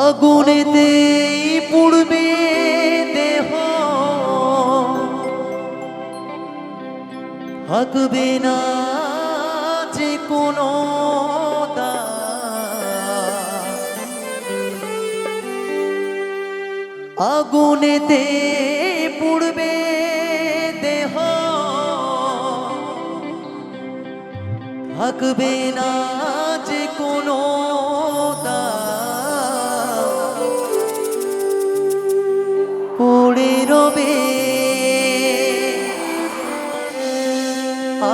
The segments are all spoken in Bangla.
আগুনেতে পুড়বে দেহ, থাকবে না যে কোনো আগুনেতে পুড়বে দেহ, থাকবে না যে কোনো পড়ে রবে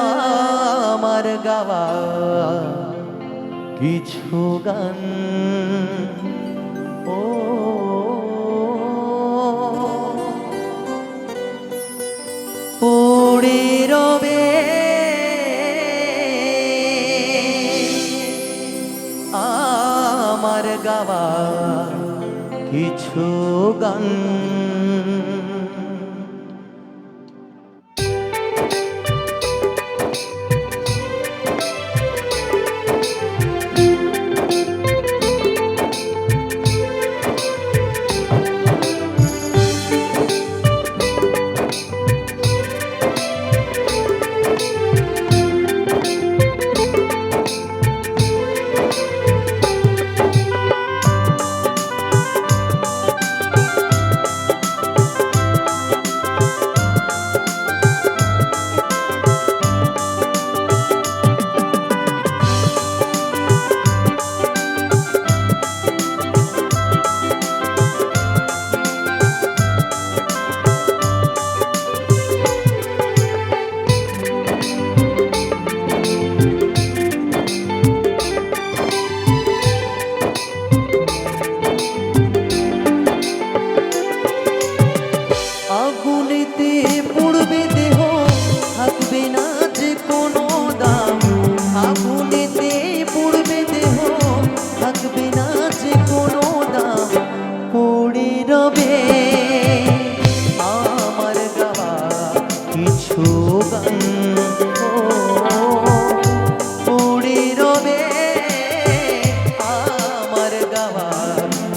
আমার গাওয়া কিছু গান। ও পড়ে রবে আমার গাওয়া কিছু গান।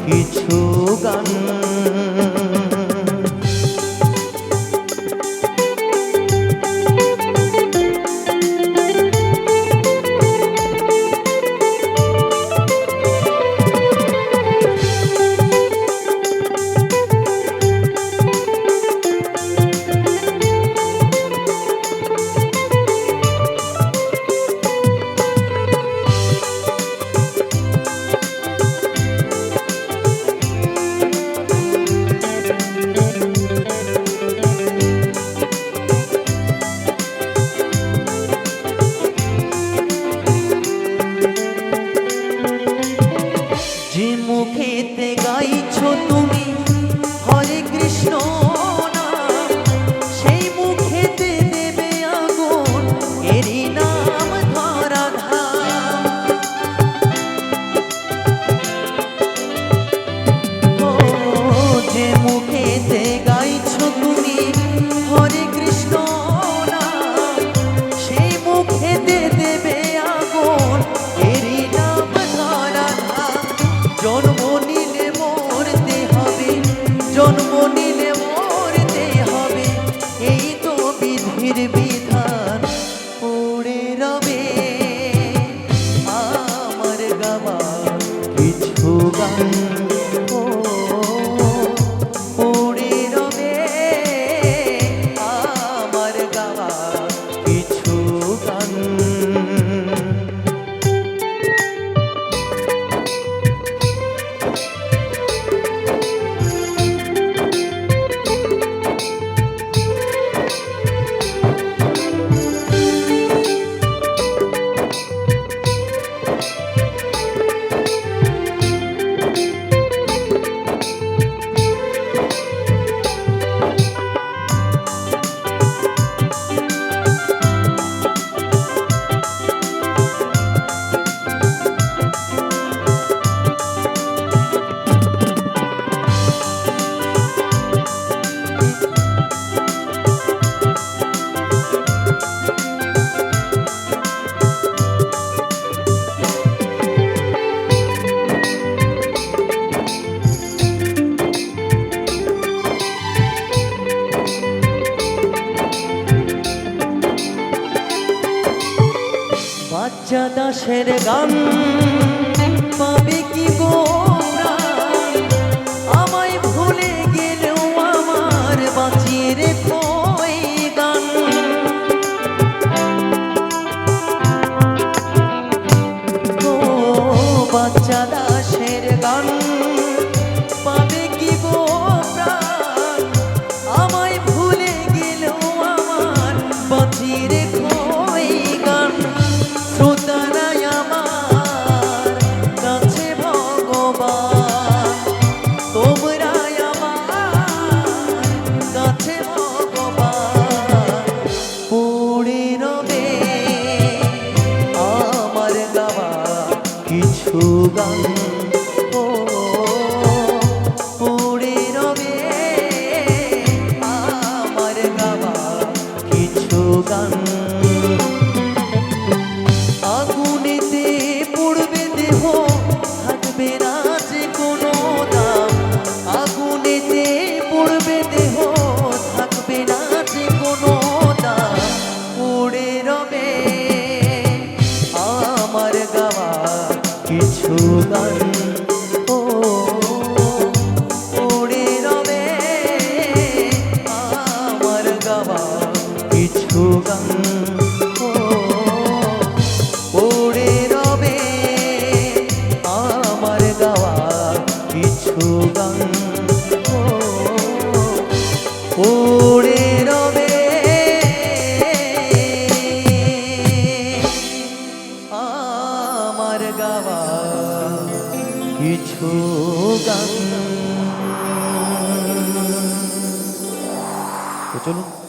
কিছু গান মুখেতে গাইছো তুমি হরে কৃষ্ণ নাম, সেই মুখেতে দেবে আগুন এরই নাম ধরা ধাম। ও যে মুখেতে গাইছো তুমি হরে কৃষ্ণ নাম, সেই মুখেতে দেবে আগুন এরই নাম ধরা ধাম। জন্ম নিলে মরতে হবে, জন্ম নিলে মরতে হবে, এই তো বিধির বিধান। পড়ে রবে আমার গাওয়া কিছু গান। পড়ে রবে আমার গাওয়া কিছু গান। পাবে কি গো প্রাণ আমায় ভুলে গেলেও আমার বাঁচিয়ে রেখো এই গান। ও বাচ্চা দাসের গান পাবে কি গো প্রাণ আমায় ভুলে গেলেও আমার বাঁচিয়ে রেখো এই গান। শ্রোতারাই আমার কাছে ভগবান, তোমরাই আমার কাছে ভগবান। পড়ে রবে আমার গাওয়া কিছু গান, ও পড়ে রবে আমার গাওয়া কিছু গান। আগুনেতে পড়বে দেহ থাকবে না যে কোনো দাম, আগুনেতে পড়বে দেহ থাকবে না যে কোনো দাম। পড়ে রবে আমার গাওয়া কিছু গান, ও পড়ে রবে আমার গাওয়া কিছু গান। ও পড়ে রবে আমার গাওয়া কিছু গান, ও পড়ে রবে আমার গাওয়া কিছু গান। তো চলুন